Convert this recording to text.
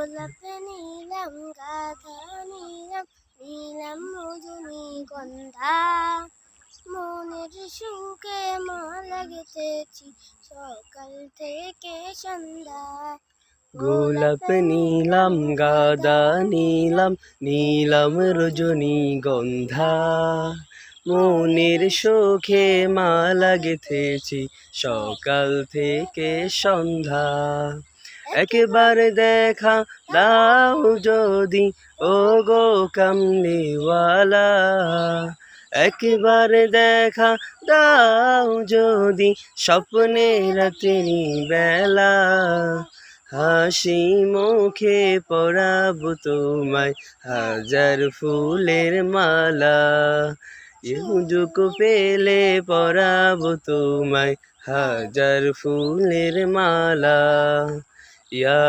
গোলাপ নীলাম গাধা নীলাম নীলাম রজনীগন্ধা মনের সুখে মালা গেঁথেছি সকাল থেকে সন্ধ্যা গোলাপ নীলাম গাদা নীলাম নীলাম রজনীগন্ধা মনের সুখে মালা গেঁথেছি সকাল থেকে সন্ধ্যা একেবারে দেখা দাও যদি ও গো কামলিওয়ালা একেবারে দেখা দাও যদি স্বপ্নে রাত্রি বেলা হাসি মুখে পরাবো তোমায় হাজার ফুলের মালা সুযোগ পেলে পরাবো তোমায় হাজার ফুলের মালা ইয়া